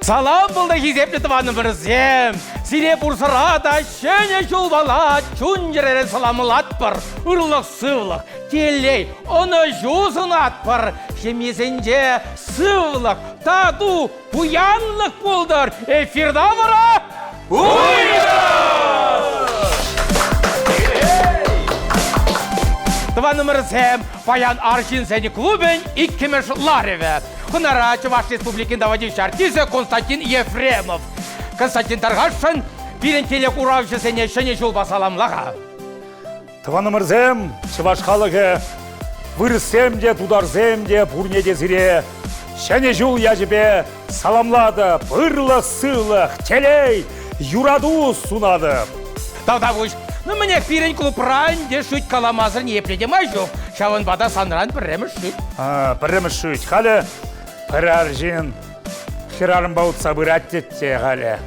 Салам болды кезепті тұваным бірзем. Сире бұрсырада шене жол бала, чун жерері саламыл атпыр. Үрлық сывлық, телей, оны жузын атпыр. Жемесенде сывлық, таду, буянлық болдыр. Эфирда бара? Тұваным бірзем, Баян Аршин сәні клубен иккемеш лареве. Хунарачы ваш республикин доводящий артист Константин Ефремов. Константин Таргашин, бірін телек уравшы сәне шыне жол басаламлаға. Тываным ырзем, чываш халығы, вырсем де, тударзем де, бурнеде зіре. Шәне жол яжыбе саламлады, бұрлық сылық, телей, юраду сунады. Тавдавыш, мне бірін клуб ранде шуть каламазыр не пледемай жоқ. Шавын бада санран бірреміш шуть. Бірреміш шуть, қалы, бір аржин, хирарым бауытса бұрат детте қалы.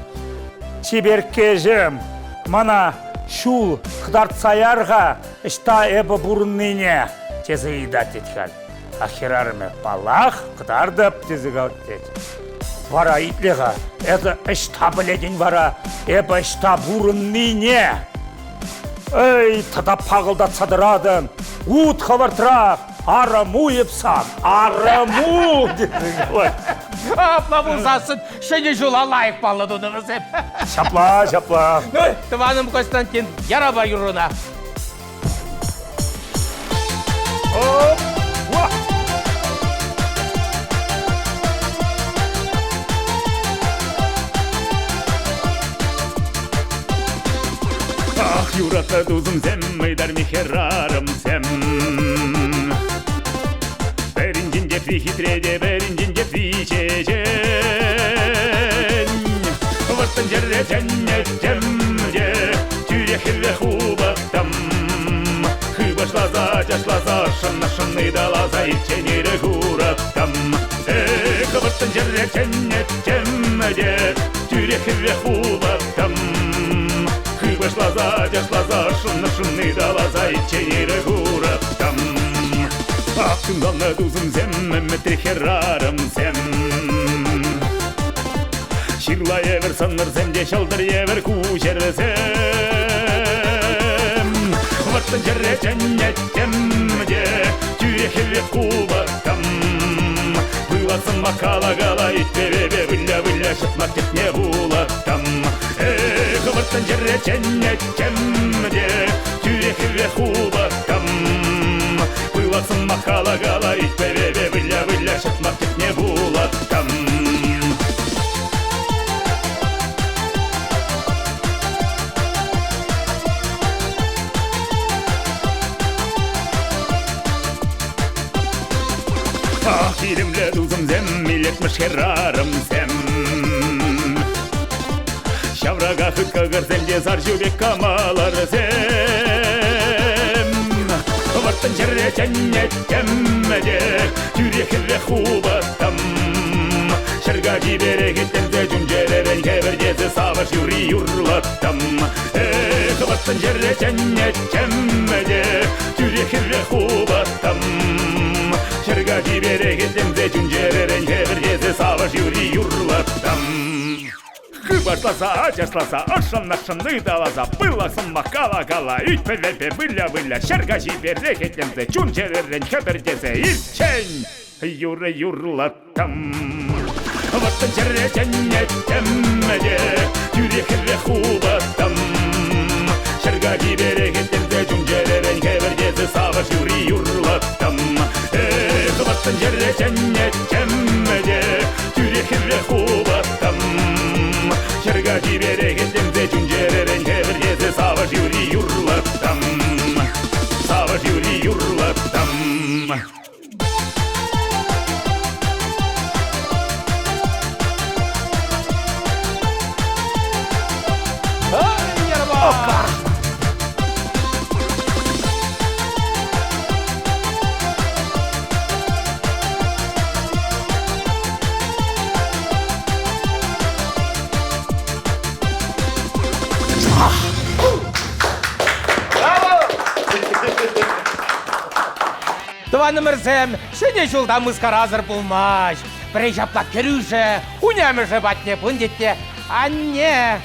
Чиберке жем, мана шул қыдартсаярға, ішта әбі бұрынныне тезі идат еткал. Ахирарыме балақ қыдардып тезі қауыт дед. Вара итлеға, әді ішта білеген вара, әбі ішта бұрынныне. Эй, тадап пағылдат садырадым, ұт қавартырақ, арыму епсан, арыму деді ғой. Апла бұлсасын, шыне жол алайық балады оны бірзем. Шапла, шапла. Тұваным Константин, яраба юруна. Ах, юратты дузым зем, майдар мехерарым зем. Беринжин деп хитреде, беринжин деп чечен. Ваттан жерре жәннеттемде, тюрехірре хубаттам. Хыбашлаза, жашлаза, шынны далаза, итченері хураттам. Ваттан жерре жәннеттемде, тюрехірре хубаттам. Хыбашлаза, жашлаза, шынны далаза, итченері хураттам. Ақтыңданы дузым зем, мәмметті херарым зем. Ширла евер санныр земде, шалдыр евер кучер зем. Ваттын жерре жәннеттемде, тюрехірре қубаттам. Бұйласын мақала-қала, итбе-бе, бүлля-бүлля, шытмақ кетне булаттам. Ваттын жерре жәннеттемде, тюрехірре қубаттам. Бұйласын мақала-қала, итбе-бе, бүлля-бүлля, шытмақ кетне булаттам. Иримле дузым зем, милетміш херарым зем. Шавраға хытқа көрсемде зар жубек камалар зем. Ваттын жерре жәннеттемде, тюрехірре хубаттам. Шырға жибере кеттемде, жүнжеререн кебірдесі савыш юри юрлаттам. Ваттын жерре жәннеттемде, тюрехірре хубаттам. Шырға жибере кеттемде, жүнжеререн кебірдесі савыш юри юрлаттам. Хыбашласа, жашласа, ошын-ашынны далаза, бұйласын мақала-қала, үйтпе-бе, бүлля-бүлля, шырға жибере кеттемде, жүнжеререн кебірдесі итчен юри юрлаттам. Ваттын жерре жәннеттемде, тюрехірре хубаттам. Шырға жибере кеттемде, жүнжеререн кебірдесі савыш юри юрлаттам. Ваттын жерре жәннеттемде, тюрехірре хубаттам. Шырға жибере кеттемде, жүнжеререн кебірдесі савыш юри юрлаттам. Савыш юри юрлаттам. Тұваным ірзем, шыне жолда мұзқар азыр болмаш. прижаплак керюше, унямыше батне пындетте, анне.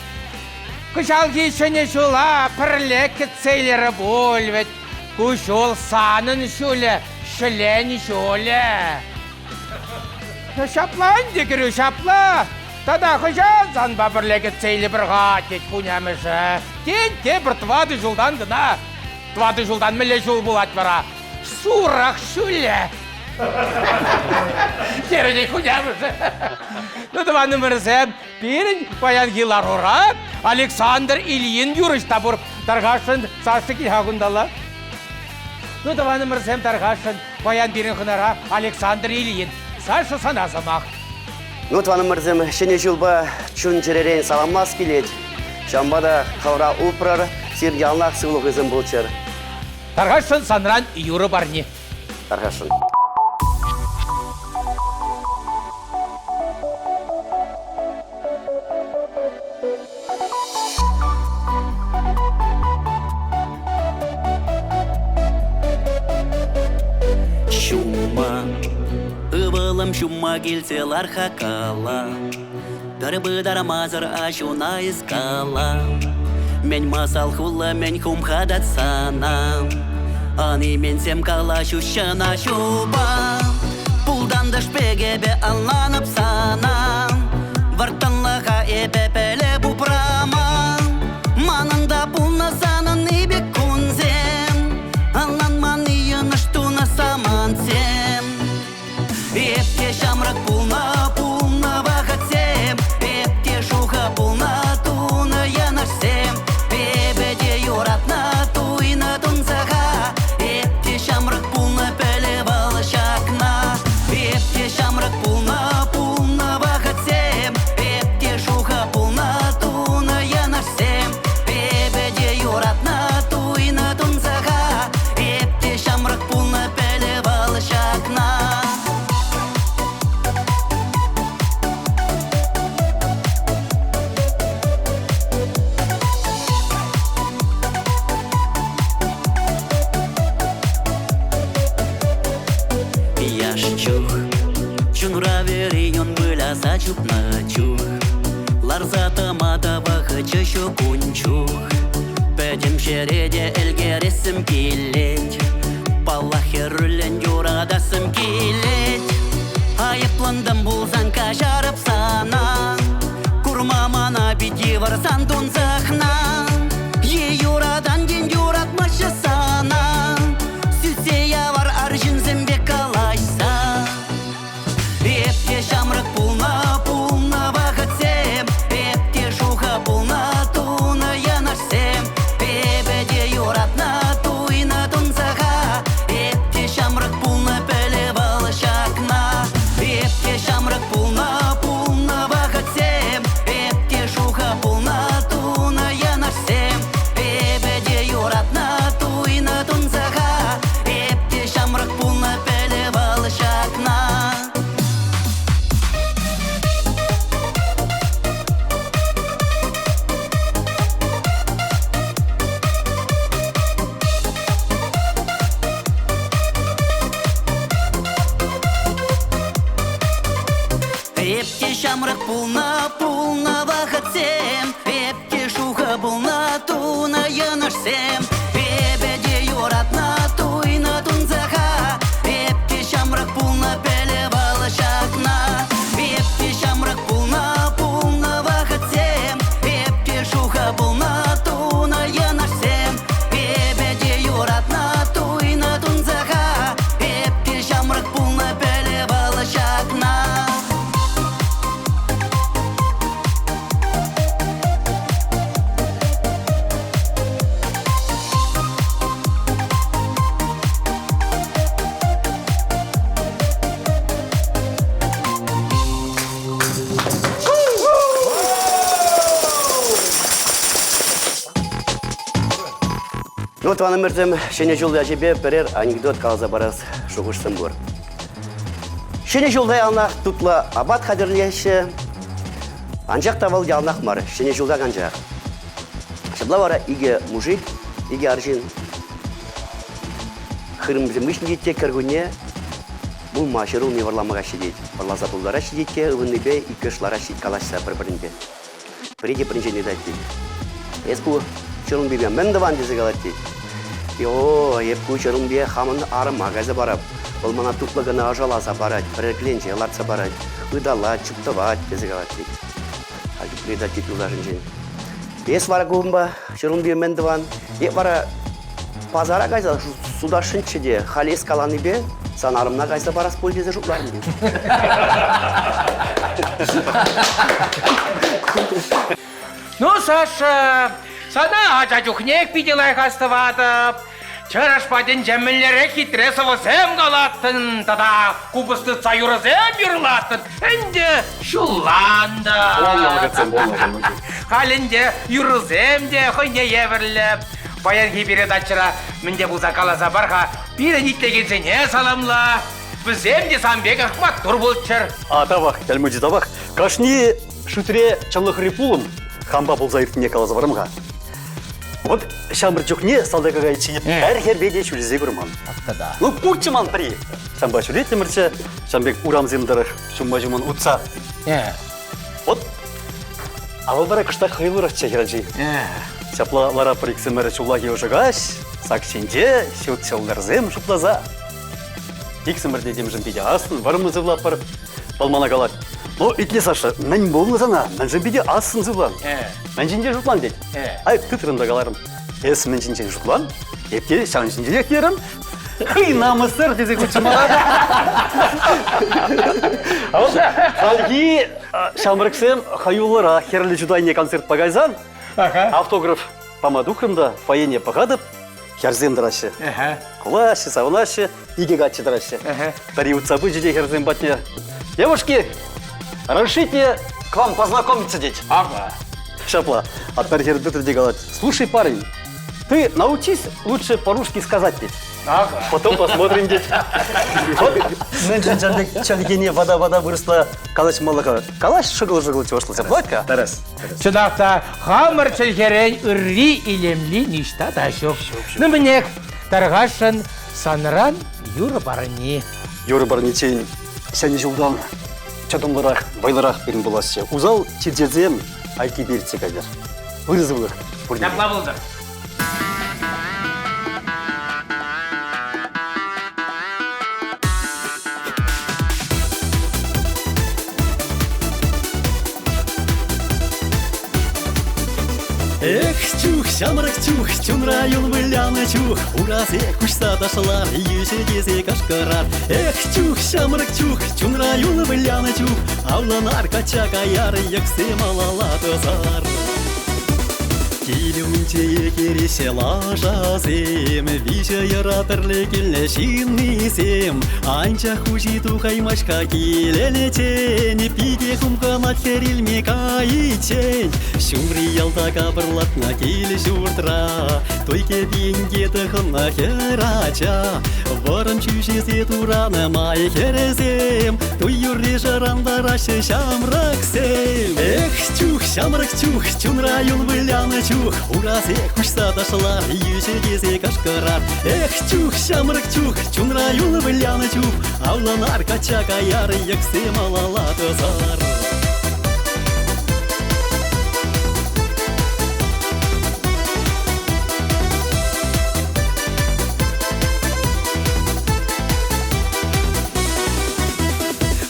Кышалги шыне шула, пірлек цейлері болвет, кушол санын шуле, шылен шуле. Шапла анде керю шапла. Тада хыжан занба бірлегі цейлі бір ғатет унямыше. Те бір твады жылдан гына. Твады жылдан міле жыл болат бара. Сурақ шуле. Керіне унямыше. Ну, даваны мырзем, перін баян гилар урат, Александр Ильин юрыш табур, тарғашын сашы килхагундала. Ну, даваны мырзем тарғашын баян берін хынара Александр Ильин, сашы саназамақ. Ну, тваным мырзым, шене жылба чун жеререн саламлас келет. Шамбада қаура ұлпырар, сир ялнақ сығылық өзім болчар. Тарғашын санран юры барни. Тарғашын. Шума келселар хакала, Гарбыдар мазар ашуна искала. Мен масал хула, мен хумхадат сана, Аны мен сем кала шушана шуба. Пулдан дашпегебе алланып сана, Вартанлаха эпепеле бупрама. Манында пулна санын ибек кунзем, Аллан маны йыныштуна самансем. Эпте шамрак пулна вахатсем, Эпте шуха пулна туна янашсем, Эбеде юратна туйна тунсаха, Эпте шамрак пулна пелевал шакна. Эпте шамрак пулна вахатсем, Эпте шуха пулна туна янашсем, Эбеде юратна туйна тунсаха, Эпте шамрак пулна пелевал шакна. Чупна чух, ларзата мата вахычы шукунчух. Бәдім жереде әлгересім келет, Балахерүлен юрадасым келет. Айыпландым бұлзан кажарып сана, Курма мана биті варсан тунзақна. Е юрадан ден юратмашы сана, Сүсея var аржын зімбек алайса. Эпте шамрак пулна вахатсем, Эпте шуха пулна туна янашсем, Эбеде юратна туйна тунсаха, Эпте шамрак пулна пелевал шакна. Эпте шамрак пулна вахатсем, Эпте шуха пулна туна янашсем, Эбеде юратна туйна тунсаха, Эпте шамрак пулна пелевал шакна. Эпте шамрак пулна вахатсем, Эпте шуха пулна туна янашсем, Эбеде юратна туйна тунзаха, Эпте шамрак пулна пелевал шакна. Эпте шамрак пулна вахатсем, Эпте шуха пулна туна янашсем, Эбеде юратна туйна тунзаха, Эпте шамрак пулна пелевал шакна. Ну, тваным мырзым, шене жолда жебе бірер анекдот қалза барас шуғышсым бұр. Шене жолда алнақ тұтла абат қадірлеші, анжақ тавал ялнақ мар, шене жолда қанжақ. Шабла бара иге мужик, иге аржин. Хырым бізім үшін жетте кіргіне, бұл машыру меварламаға шедейді. Парлаза буллара шидетке, ывынныбе, икі шлара шид калашса бір-бірінде. Бірінде бірінжені дайт дейді. Еску чырынбебе мендаван десе қалады дейді. Йо, епку чырынбе хамын арым ағайза барап, бұл мана туплығына ажаласа барады, бірікленже аларца барады, ыдала, чуптават десе қалады дейді. Хальки предать дейді ұлажын жен. Ес вара көмба, чырынбе мендаван, еп вара пазара қайса суда шынчыде, халес каланы бе, санарымна қайса барас пөл дезе жұпларын дейді. Ну, Саша, сана ачачухнек пиделай хастыватып, чарашпаден жемеллере хитресовы зем галаттын, тада кубысты цаюры зем юрлаттын, энде шулланда. Халінде юрыземде хойне еверлеп, баянги передачыра менде бұлза каласа барға, бір ниттегенсене саламла, біземде самбек ахмат тур болчыр. Атабақ, кәлмөді табақ, кашни шутре чаллық репулым, хамба болза иртіне каласа барымға. Вот шамыр жүхне салдағаға ичініп, әр беде шүлізе көрман. Ақтада. Ну, пұтчыман пари. Шамба шүлет темірчі, шамбек урам земдары, шумма жуман утса. Вот, авал бара кышта хайлырық чекеранжи. Шапла лара париксымәрі шулаги ожығаш, сакченде, шут шылдарзем шуплаза. Иксымірде демжін беде асын, барымы зывлап барып, балмана қалады. Но итне Саша, мән болны сана, мән жын беде асын зывлан. Мән жінде жұтлан дейді. Ай, күтірімді қаларым. Эс мән жінде жұтлан, епте шан жінде лектерім. Хый намысыр десе күтшімалады. Халги шамырықсым хайулыра херлі жұдайне концерт пағайзан. Автограф помадухрымда фаене пағадып, херзем дырашы. Кулашы, савынашы, иге гатчы дырашы. Тари утсабы жиде херзем батне. Девушки, разрешите к вам познакомиться, деть. Ага. Шапла, от тархерды түрде говорит: слушай, парень, ты научись лучше по-русски сказать, деть. Ага. Потом посмотрим, деть. Вот, меньше чалгене вода выросла, калач малака. Калач шыгыл-жыгыл чошлыся. Владька? Тарас. Чынақта хамыр чілгерен үрри илемли ништа да шоқ. Нымынек, тарғашын саныран юры барыне. Юры барничейн, сәне жылдан чадымлырақ, байлырақ берін боласы. Узал чиржезем айки берітсе қайдар. Вырызылық. Тапла болды. Эх, чух, шамрак чух, чун район выляна чух, уразе кушса ташлар, юше дезе кашкарар. Эх, чух, шамрак чух, чун район выляна чух, авланар кача каяр, яксы малала тозар. Килюнче кереше лажазем, виже яратырлы келне шиннисем, анча хужи тухаймашка келелечен, пиде хумканат херилме кайчен, шумри ялта кабырлатна кел журтра, тойке бинге тыхынна херача, варым чүшезе тураны май херезем, той юрре жарандарашы шамраксем. Эх, чух, шамрак чух, чун район выляны чух, уразе кушса ташлар, юше дезе кашкарар. Эх, чух, шамрак чух, чун район выляны чух, авланар кача каяр, яксы малала тозар.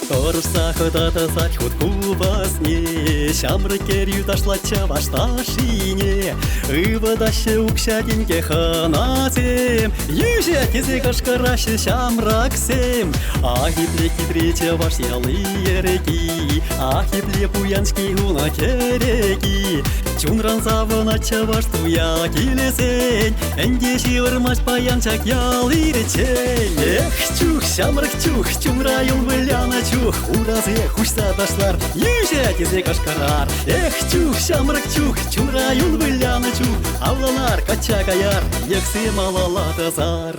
Торса ходата сать ход кубасне, шамры керью ташла чавашта шине, ива даще укша деньге ханасем, юже тезе кашкараше шамраксем, ахипле китрече ваш ялые реки, ахипле пуянский уна кереки, чунран завана чаваш туя килесень, энде шивырмаш паянчак ялы речень. Эх, чух, шамрак чух, чун район выляна чух, уразе кушса ташлар, юже тезе кашкарар. Эх, чух, шамрак чух, чун район выляна чух, авланар кача каяр, яксы малала тазар.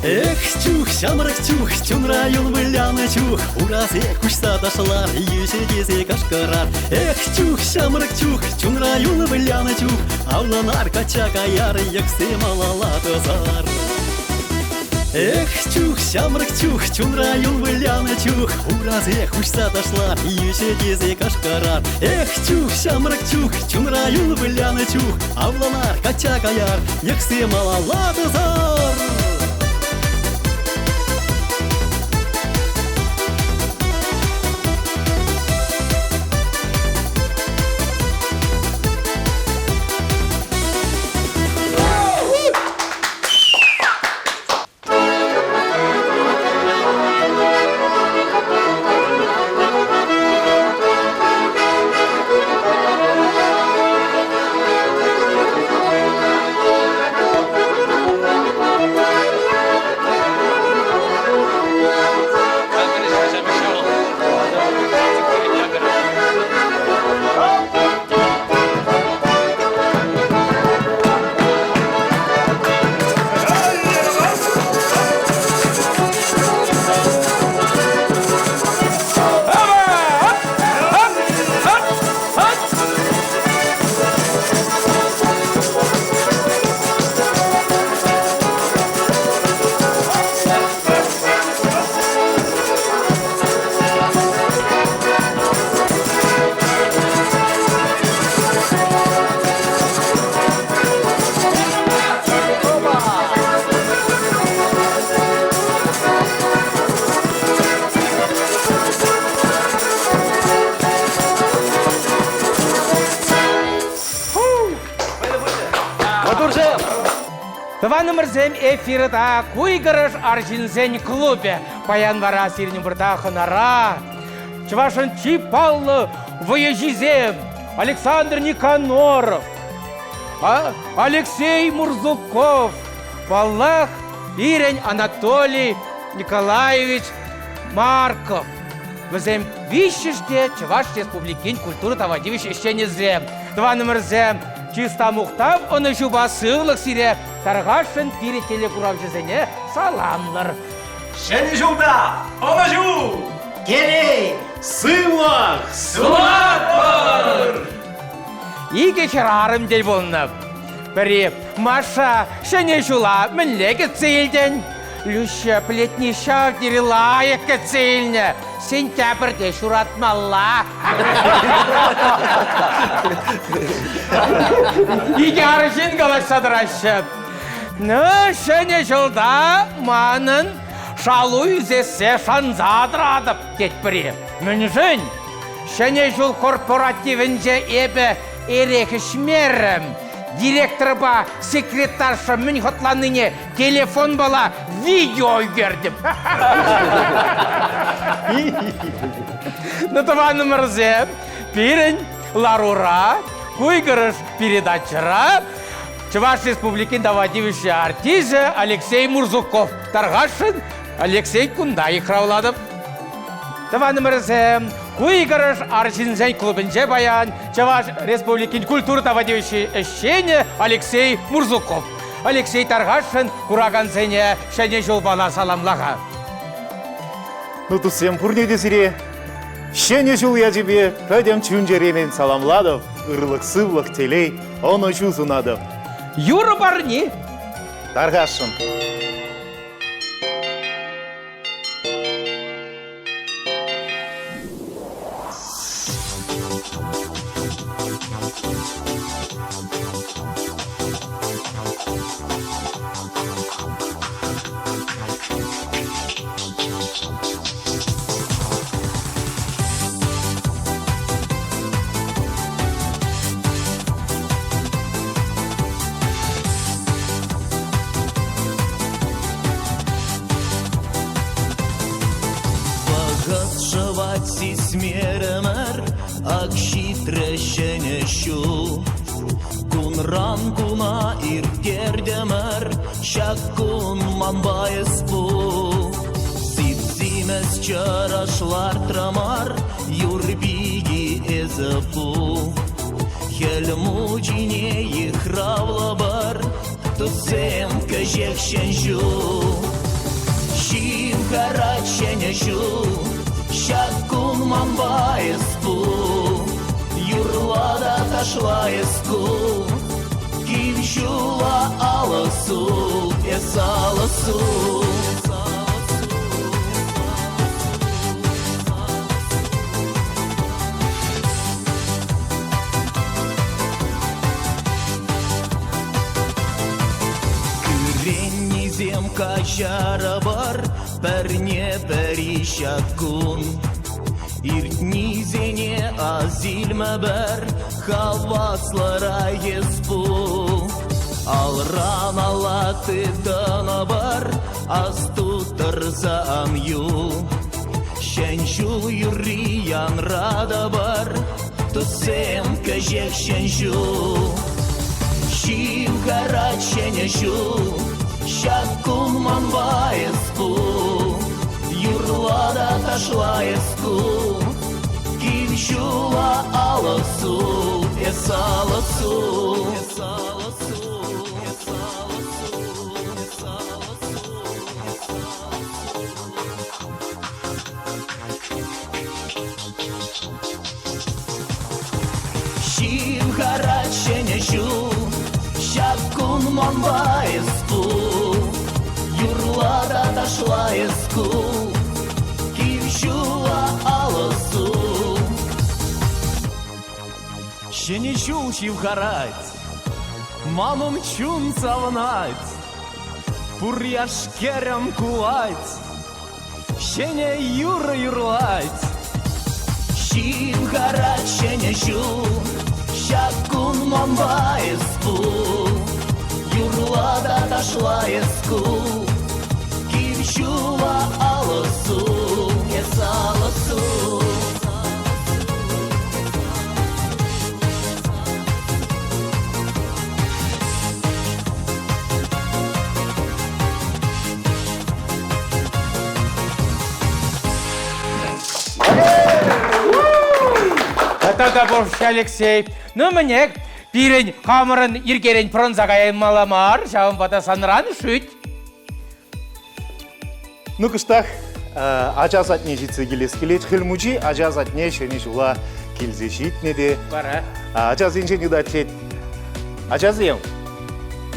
Эх, чух, шамрак чух, чунра юл выляны чух, уразе кушса ташлар, юше кесе кашкарар. Эх, чух, шамрак чух, чунра юл выляны чух, авланар кача каяр, яксы малала тазар. Эх, чух, шамрак чух, чунра юл выляны чух, уразе кушса ташлар, юше кесе кашкарар. Эх, чух, шамрак чух, чунра юл выляны чух, авланар кача каяр, яксы малала тазар. Тываны мырзем эфирда куйгырыш аржинзен клубе. Паян вара сирнем бұрта хынара. Чывашын Чипаллы Вояжизем, Александр Никаноров, Алексей Мурзуков, Паллах Ирень Анатолий Николаевич Марков. Візем вишеште Чываш Республикин культуры тавадивиш ещене зем. Тываны мырзем чиста мухтав оны жуба сывлық сире тарғашын пиретелі құрап жезене саламлар. Шәне жылда, оны жу! Келей, сыйлық! Сулат бар! Иге херарым дел болынып. Бірі Маша шәне жула мінлегі цейлден. Люша плетні шав дері лайық цейліне. Сентябрьде шуратмалла. Иге арышын қалашсадырашып. Ну, шәне жылда манын шалу үзесе шанзадырадып кетпірі. Мүнжін, шәне жыл корпоративінде ебі ерекі шмерім. Директор ба секретарша мін хотланыне телефон бала видео үйгердім. Нытываны мырзем, пирін ларура, куйгырыш передачыра, Чуваш Республикин давадивиші артизі Алексей Мурзуков. Тарғашын Алексей Кундай қырауладып. Тываны мырзем, куйгырыш аржинзен клубынже баян Чуваш Республикин культуры давадивиші әшшене Алексей Мурзуков. Алексей Тарғашын кураганзене шәне жол бала саламлаға. Ну тусем пурнеде сире. Шене жыл я тебе пәдем чүнжеренен саламладып, ырлық-сывлық телей, оны жузунадып. Юра барни. Тарғашын. Сисмеремер, акши трещене шу. Кунран куна иркердемер, шаккун манбайыз бу. Сипсимес чарашлар трамар, юрбиги эзапу. Хелмучине ихравла бар, тусем кajek шенжу. Шим карачене шу, шакун мамба еспу, юрлада ташла еску, кившула аласу, есаласу. Күреннизем кажара бар, перне перишакун. Иртнизене азилме бер, хаваслара еспу. Алран алаты дана бар, асту тарзан ю. Шеншу юри янрада бар, тусем кажек шеншу. Шим карачене шу, шакун манба еспу, юрлада ташла еску, кившула аласу, есаласу, есаласу, есаласу, есаласу. Шим карачене шу, шакун манба еспу, юрлада ташла еску, кившула аласу. Шене шу шивхарать, мамам чун савнать, пурьяшкерям кулать, шене юра юрлать. Шивхарать шене шу, шакун мамба еспу, юрлада ташла еску, кившула аласу, есаласу. Это борщ, Алексей. Ну, мне пирень, камерын, иргерень, пронзагай маламар, шаун бата санран, шуть. Ну, кыштах, ажазат не житсе келес келет, хылмучи ажазат не шене жула келзешит неде. Бара. Ажаз инжени да тет. Ажазем,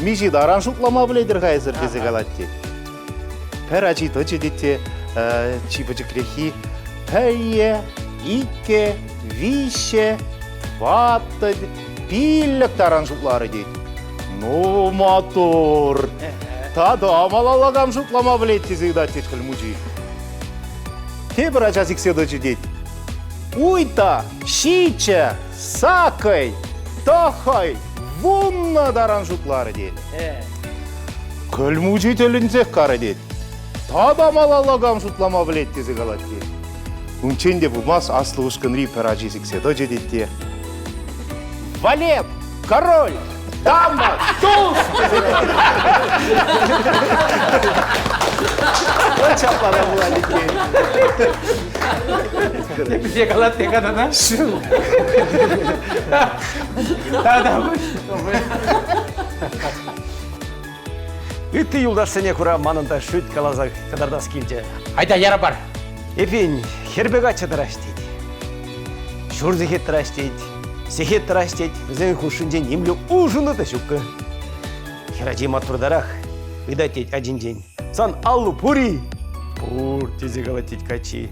мижи даран шуклама біледір ғайзыр дезе қалат тет. Пәр ажи точы дете, чипачы крехи, пәйе, ике, вище, ватты, пиллік таран шуклары дет. Ну, мотор. Тада амалалагам шуклама білет дезе да тет хылмучи. Тебір ажаз икседочы дет. Уйта, шича, сакай, тахай, вунна даран шуклары дет. Кылмучи телінсек кары дет. Тада малалагам шутлама білет дезе қалат дет. Унченде бумас аслы ушкын рипер ажи икседочы дет. Валет, король, дама, туз! Чаплана була дете. Где галат не када, да? Да. Үтті юлдаш сене күра манында шүт калазақ қыдардас келже. Айда, яра бар. Эпин хербек ачы тыраш дейді. Шурзы хет тыраш дейді. Сехет тыраш дейді. Біздің хушынжен емлі ұжыны да шүккі. Хераджи матурдарақ. Видать дейді один день. Сан аллу пури. Пур тезе галатить качи.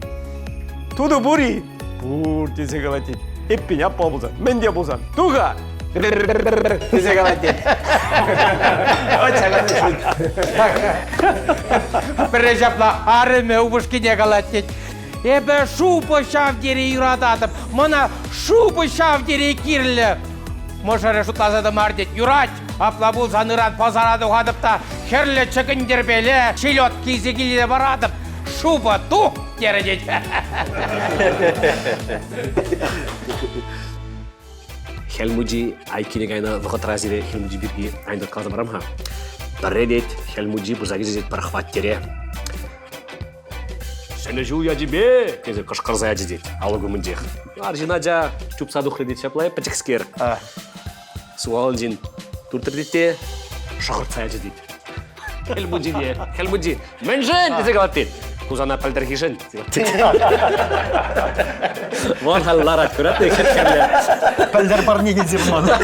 Туду бури. Пур тезе галатить. Эппин аппал болзан. Мен де болзан. Туға. Тезе галатить. Очағаны шүт. Пережапла, арыме убышкине галатить. Эбе шупы шав дере юрататып, мына шупы шав дере кирлі. Мошары шутлазады мардет юрать, апла болсан ыран пазарады уғадып та, херлі чыгындер белі, шелет кейзе келі барадып, шупы тух дере дед. Хелмуджи айкине гайна вақыт разире Хелмуджи бирги айндат қалды барам ха. Барре дед Хелмуджи бузаги зет парахват тере. Сені жу яджибе, тезе кашқарза яджи дед, алугу мындех. Аржина жа чупсаду хредет шаплай пачекскер. Суал жин туртыр дете, шағыртса яджи дед. Хелмуджи. Менжен десе калат. Кузана пальдергишен. Вон халлар аккурат кеткенлер. Пәлдер бар не келсе бұны.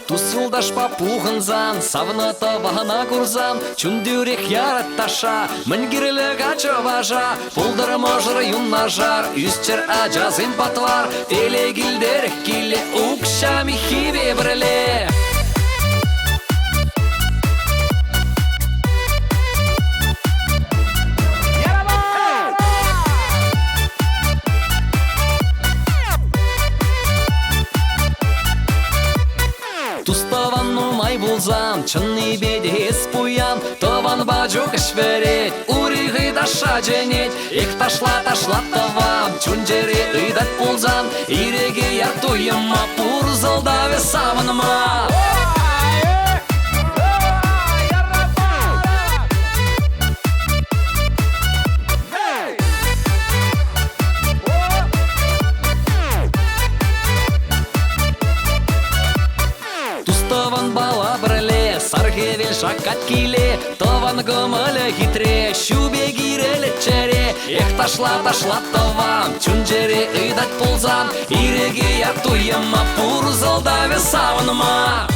Тусылдаш папуғынзан, савната бағана курзан, чүндүрек яратташа, мінгірілік ачы важа, пұлдыры можыры юннажар, үстер ажазын патвар, телегілдер келе, ұқшами хиве біріле. Булзан, чынны бедес пуян, таван бажук ішверет, урығы даша женет, ек ташла тавам, чунжере ыйдат пулзан, иреге яртуйыма, пурзылдаве савыныма. Саргевел шакат киле, таван гымылы хитре, шубе гирелі чәре, ех ташла тавам, чунжере ыйдат пулзан, иреге яртуйыма, пурзылдаве савыныма.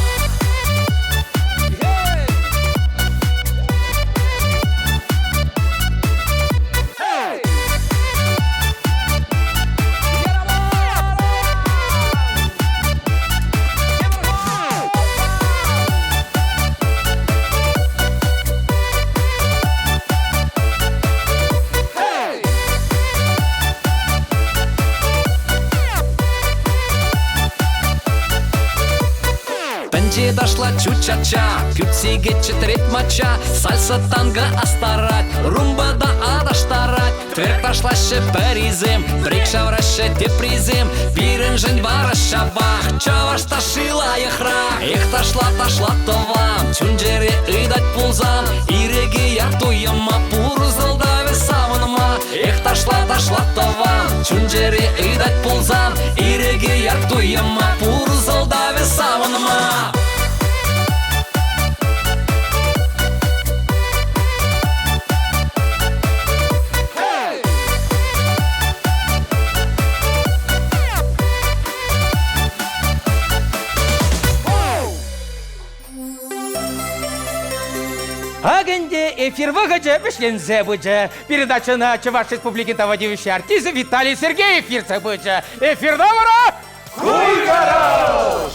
Дошла чу-ча-ча, пюпсиге четыреть мача, сальса танго астарать, румба да адаштарать. Тверк пошла ще перизем, брик шавраще депризем, пирен жень бара шабах, чаваш ташила ехрах. Ех ташла товам, чунжере ыдать пулзам, иреге яртуйыма, пурзылдаве савыныма. Ех ташла товам, чунжере ыдать пулзам, иреге яртуйыма, пурзылдаве савыныма. Агенде эфир выгоде мишлензе быджа. Передача на Чуваш Республики тавадивущий артист Виталий Сергеев эфир быджа. Эфир добра! Хуй гараж!